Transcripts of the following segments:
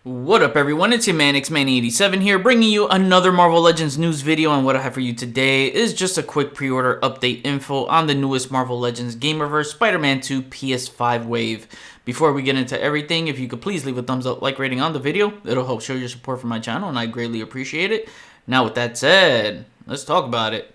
What up everyone, it's your man Xman87 here, bringing you another Marvel Legends news video, and what I have for you today is just a quick pre-order update info on the newest Marvel Legends Gamerverse Spider-Man 2 PS5 wave. Before we get into everything, if you could please leave a thumbs up, like, rating on the video, it'll help show your support for my channel and I greatly appreciate it. Now with that said, let's talk about it.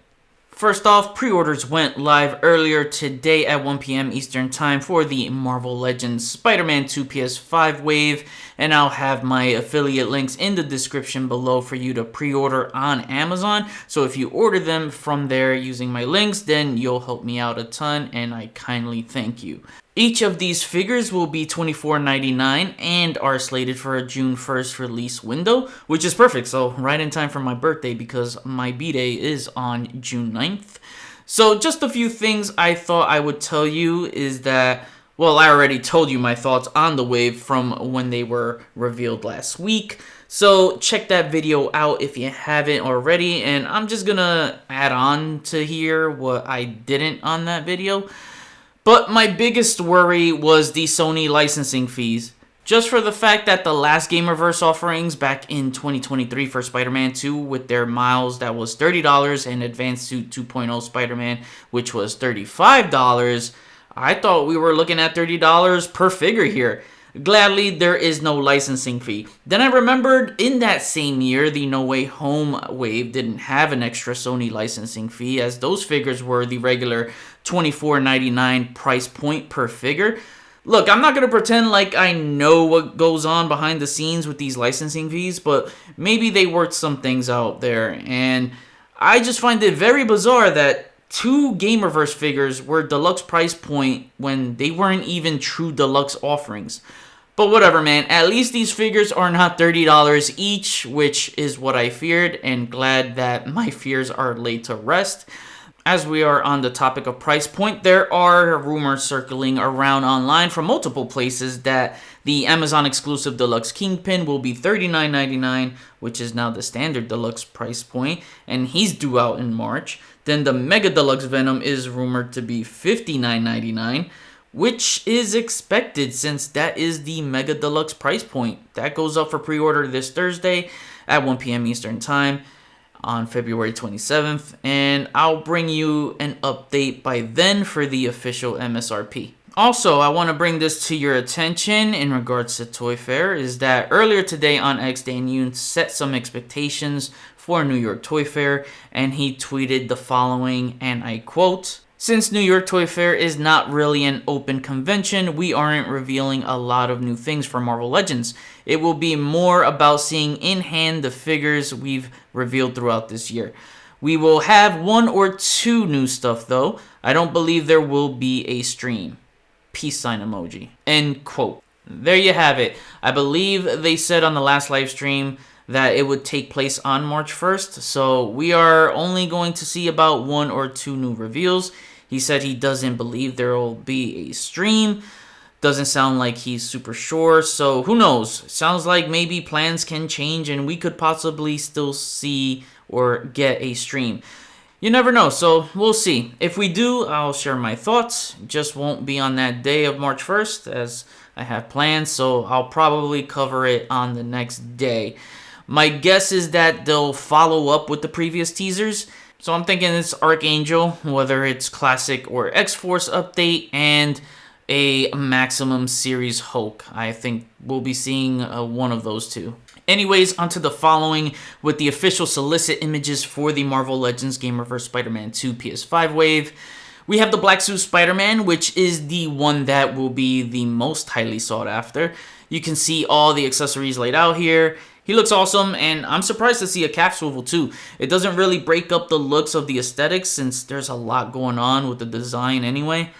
First off, pre-orders went live earlier today at 1 p.m. Eastern Time for the Marvel Legends Spider-Man 2 PS5 wave, and I'll have my affiliate links in the description below for you to pre-order on Amazon. So if you order them from there using my links, then you'll help me out a ton, and I kindly thank you. Each of these figures will be $24.99 and are slated for a June 1st release window, which is perfect, so right in time for my birthday because my B-Day is on June 9th. So just a few things I thought I would tell you is that, well, I already told you my thoughts on the wave from when they were revealed last week. So check that video out if you haven't already, and I'm just gonna add on to here what I didn't on that video. But my biggest worry was the Sony licensing fees. Just for the fact that the last Gamerverse offerings back in 2023 for Spider-Man 2 with their Miles that was $30 and Advanced Suit 2.0 Spider-Man which was $35, I thought we were looking at $30 per figure here. Gladly, there is no licensing fee. Then I remembered in that same year, the No Way Home wave didn't have an extra Sony licensing fee, as those figures were the regular $24.99 price point per figure. Look, I'm not going to pretend like I know what goes on behind the scenes with these licensing fees, but maybe they worked some things out there, and I just find it very bizarre that two Gamerverse figures were deluxe price point when they weren't even true deluxe offerings. But whatever, man, at least these figures are not $30 each, which is what I feared, and glad that my fears are laid to rest. As we are on the topic of price point, there are rumors circling around online from multiple places that the Amazon exclusive Deluxe Kingpin will be $39.99, which is now the standard deluxe price point, and he's due out in March. Then the Mega Deluxe Venom is rumored to be $59.99, which is expected since that is the Mega Deluxe price point. That goes up for pre-order this Thursday at 1 p.m. Eastern Time on February 27th, and I'll bring you an update by then for the official MSRP. Also, I want to bring this to your attention in regards to Toy Fair, is that earlier today on X, Dan Yoon set some expectations for New York Toy Fair, and he tweeted the following, and I quote, "Since New York Toy Fair is not really an open convention, we aren't revealing a lot of new things for Marvel Legends. It will be more about seeing in hand the figures we've revealed throughout this year. We will have one or two new stuff though. I don't believe there will be a stream. Peace sign emoji." End quote. There you have it. I believe they said on the last live stream that it would take place on March 1st, so we are only going to see about one or two new reveals. He said he doesn't believe there will be a stream. Doesn't sound like he's super sure, so who knows? Sounds like maybe plans can change and we could possibly still see or get a stream. You never know, so we'll see. If we do, I'll share my thoughts. Just won't be on that day of March 1st as I have plans, so I'll probably cover it on the next day. My guess is that they'll follow up with the previous teasers. So I'm thinking it's Archangel, whether it's Classic or X-Force update, and a Maximum Series Hulk. I think we'll be seeing one of those two. Anyways, onto the following with the official solicit images for the Marvel Legends Gamerverse Spider-Man 2 PS5 wave. We have the Black Suit Spider-Man, which is the one that will be the most highly sought after. You can see all the accessories laid out here. He looks awesome, and I'm surprised to see a cap swivel too. It doesn't really break up the looks of the aesthetics since there's a lot going on with the design anyway.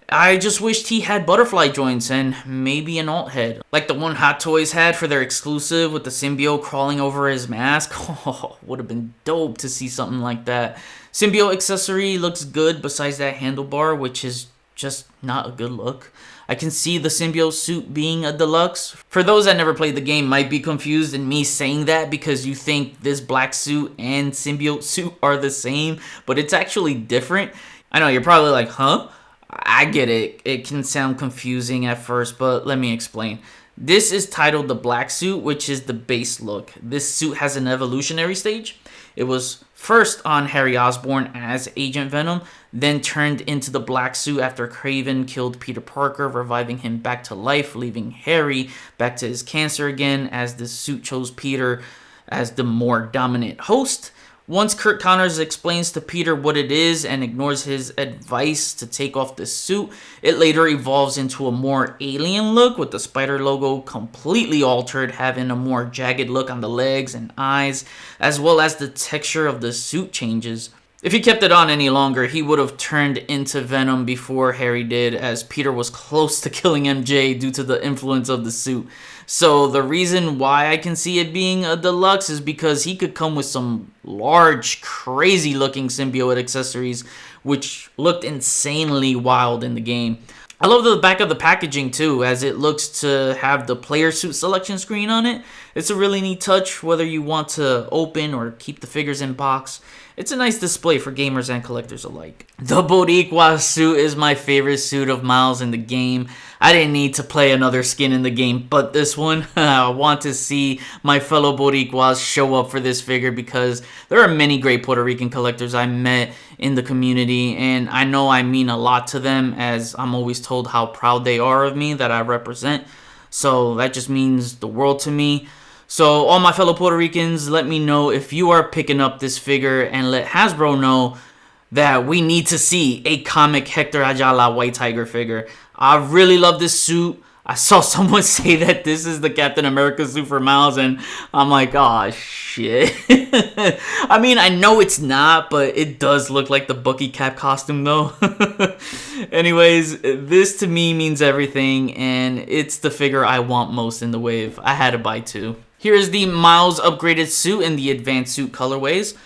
I just wished he had butterfly joints and maybe an alt head, like the one Hot Toys had for their exclusive with the symbiote crawling over his mask. Oh, would have been dope to see something like that. Symbiote accessory looks good besides that handlebar, which is just not a good look. I can see the symbiote suit being a deluxe. For those that never played the game might be confused in me saying that because you think this black suit and symbiote suit are the same, but it's actually different. I know, you're probably like, huh? I get it. It can sound confusing at first, but let me explain. This is titled the Black Suit, which is the base look. This suit has an evolutionary stage. It was first on Harry Osborn as Agent Venom, then turned into the Black Suit after Craven killed Peter Parker, reviving him back to life, leaving Harry back to his cancer again, as the suit chose Peter as the more dominant host. Once Kurt Connors explains to Peter what it is and ignores his advice to take off the suit, it later evolves into a more alien look with the spider logo completely altered, having a more jagged look on the legs and eyes, as well as the texture of the suit changes. If he kept it on any longer, he would have turned into Venom before Harry did, as Peter was close to killing MJ due to the influence of the suit. So the reason why I can see it being a deluxe is because he could come with some large, crazy looking symbiote accessories, which looked insanely wild in the game. I love the back of the packaging too, as it looks to have the player suit selection screen on it. It's a really neat touch, whether you want to open or keep the figures in box. It's a nice display for gamers and collectors alike. The Boricua suit is my favorite suit of Miles in the game. I didn't need to play another skin in the game but this one. I want to see my fellow Boricuas show up for this figure because there are many great Puerto Rican collectors I met in the community, and I know I mean a lot to them, as I'm always told how proud they are of me that I represent. So that just means the world to me. So all my fellow Puerto Ricans, let me know if you are picking up this figure, and let Hasbro know that we need to see a comic Hector Ayala White Tiger figure. I really love this suit. I saw someone say that this is the Captain America suit for Miles, and I'm like, oh shit. I mean, I know it's not, but it does look like the Bucky Cap costume though. Anyways, this to me means everything, and it's the figure I want most in the wave. I had to buy two. Here's the Miles upgraded suit in the advanced suit colorways.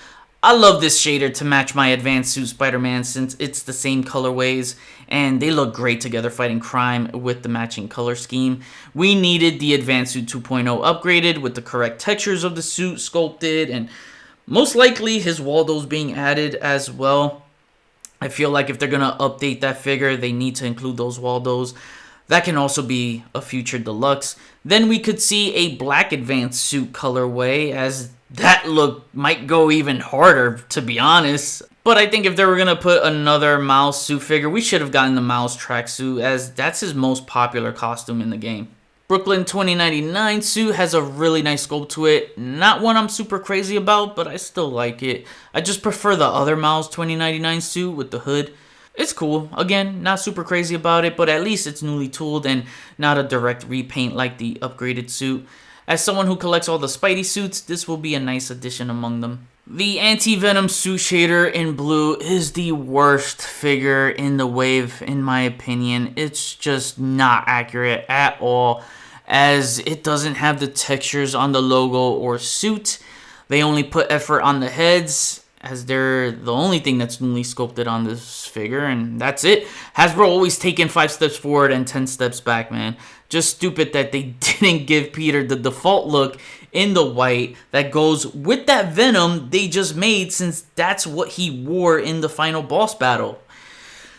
I love this shader to match my advanced suit Spider-Man, since it's the same colorways and they look great together fighting crime with the matching color scheme. We needed the advanced suit 2.0 upgraded with the correct textures of the suit sculpted, and most likely his Waldos being added as well. I feel like if they're going to update that figure, they need to include those Waldos. That can also be a future deluxe. Then we could see a black advanced suit colorway, as that look might go even harder, to be honest. But I think if they were going to put another Miles suit figure, we should have gotten the Miles tracksuit, as that's his most popular costume in the game. Brooklyn 2099 suit has a really nice sculpt to it. Not one I'm super crazy about, but I still like it. I just prefer the other Miles 2099 suit with the hood. It's cool. Again, not super crazy about it, but at least it's newly tooled and not a direct repaint like the upgraded suit. As someone who collects all the Spidey suits, this will be a nice addition among them. The Anti-Venom suit shader in blue is the worst figure in the wave, in my opinion. It's just not accurate at all, as it doesn't have the textures on the logo or suit. They only put effort on the heads, as they're the only thing that's newly sculpted on this figure, and that's it. Hasbro always taking 5 steps forward and 10 steps back, man. Just stupid that they didn't give Peter the default look in the white that goes with that Venom they just made, since that's what he wore in the final boss battle.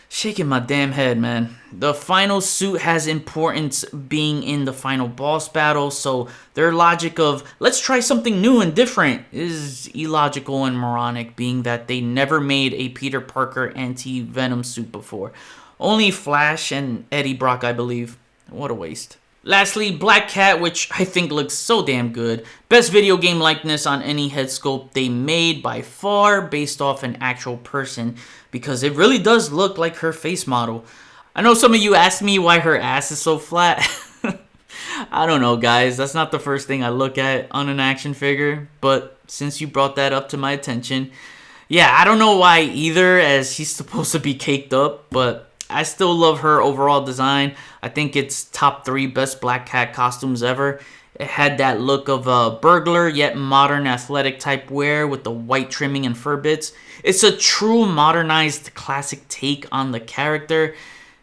Shaking my damn head, man. The final suit has importance being in the final boss battle, so their logic of let's try something new and different is illogical and moronic, being that they never made a Peter Parker Anti-Venom suit before. Only Flash and Eddie Brock, I believe. What a waste. Lastly, Black Cat, which I think looks so damn good. Best video game likeness on any head sculpt they made by far, based off an actual person, because it really does look like her face model. I know some of you asked me why her ass is so flat. I don't know, guys. That's not the first thing I look at on an action figure, but since you brought that up to my attention, yeah, I don't know why either, as she's supposed to be caked up, but I still love her overall design. I think it's top 3 best Black Cat costumes ever. It had that look of a burglar, yet modern athletic type wear with the white trimming and fur bits. It's a true modernized classic take on the character.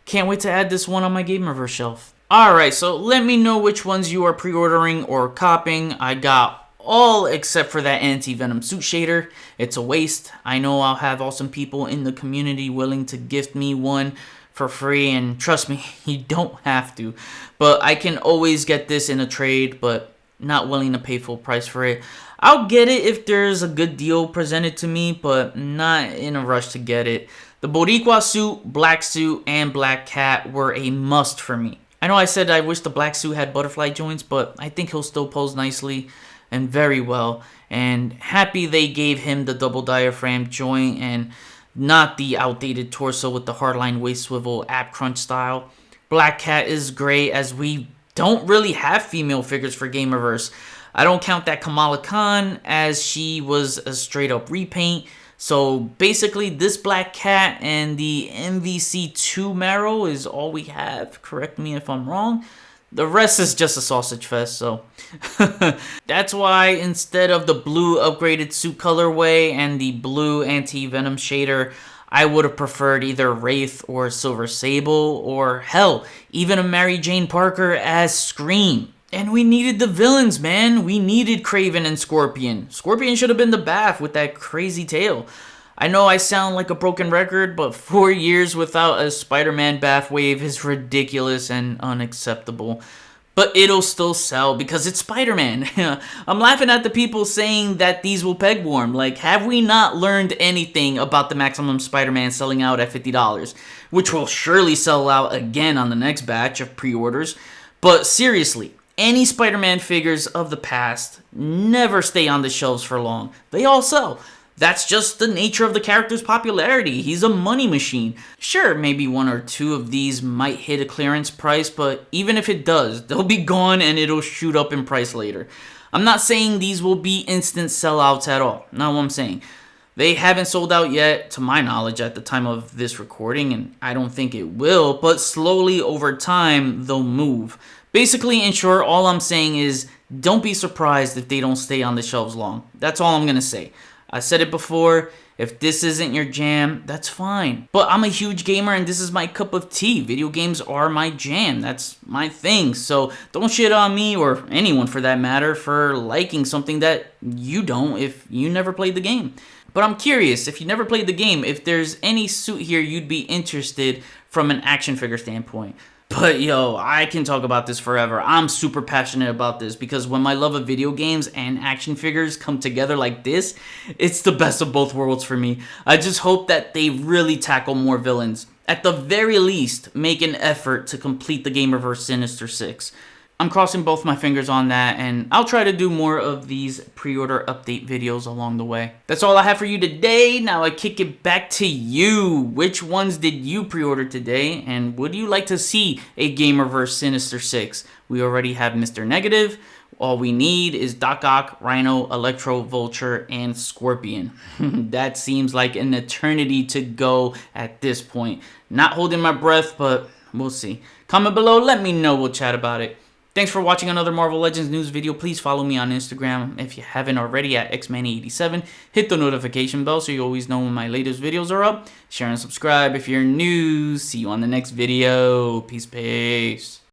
Can't wait to add this one on my Gamerverse shelf. Alright, so let me know which ones you are pre-ordering or copying. I got all except for that Anti-Venom suit shader. It's a waste. I know I'll have awesome people in the community willing to gift me one for free, and trust me, you don't have to. But I can always get this in a trade, but not willing to pay full price for it. I'll get it if there's a good deal presented to me, but not in a rush to get it. The Boricua suit, black suit, and black cat were a must for me. I know I said I wish the black suit had butterfly joints, but I think he'll still pose nicely and very well. And happy they gave him the double diaphragm joint and not the outdated torso with the hardline waist swivel ab crunch style. Black cat is great, as we don't really have female figures for Gamerverse. I don't count that Kamala Khan, as she was a straight up repaint. So basically this black cat and the MVC2 Marrow is all we have. Correct me if I'm wrong. The rest is just a sausage fest, so that's why instead of the blue upgraded suit colorway and the blue Anti-Venom shader, I would have preferred either Wraith or Silver Sable, or hell, even a Mary Jane Parker as Scream. And we needed the villains, man. We needed Kraven and Scorpion. Scorpion should have been the Bath with that crazy tail. I know I sound like a broken record, but 4 years without a Spider-Man Bath wave is ridiculous and unacceptable. But it'll still sell because it's Spider-Man. I'm laughing at the people saying that these will peg warm. Like, have we not learned anything about the Maximum Spider-Man selling out at $50? Which will surely sell out again on the next batch of pre-orders. But seriously, any Spider-Man figures of the past never stay on the shelves for long. They all sell. That's just the nature of the character's popularity. He's a money machine. Sure, maybe 1 or 2 of these might hit a clearance price, but even if it does, they'll be gone and it'll shoot up in price later. I'm not saying these will be instant sellouts at all. Not what I'm saying. They haven't sold out yet, to my knowledge, at the time of this recording, and I don't think it will, but slowly over time, they'll move. Basically, in short, all I'm saying is don't be surprised if they don't stay on the shelves long. That's all I'm going to say. I said it before, if this isn't your jam, that's fine. But I'm a huge gamer and this is my cup of tea. Video games are my jam. That's my thing. So don't shit on me, or anyone for that matter, for liking something that you don't if you never played the game. But I'm curious, if you never played the game, if there's any suit here you'd be interested from an action figure standpoint. But yo, I can talk about this forever. I'm super passionate about this because when my love of video games and action figures come together like this, it's the best of both worlds for me. I just hope that they really tackle more villains. At the very least, make an effort to complete the Gamerverse Sinister Six. I'm crossing both my fingers on that, and I'll try to do more of these pre-order update videos along the way. That's all I have for you today. Now I kick it back to you. Which ones did you pre-order today, and would you like to see a Gamerverse Sinister Six? We already have Mr. Negative. All we need is Doc Ock, Rhino, Electro, Vulture, and Scorpion. That seems like an eternity to go at this point. Not holding my breath, but we'll see. Comment below, let me know, we'll chat about it. Thanks for watching another Marvel Legends news video. Please follow me on Instagram if you haven't already at xmanny87. Hit the notification bell so you always know when my latest videos are up. Share and subscribe if you're new. See you on the next video. Peace.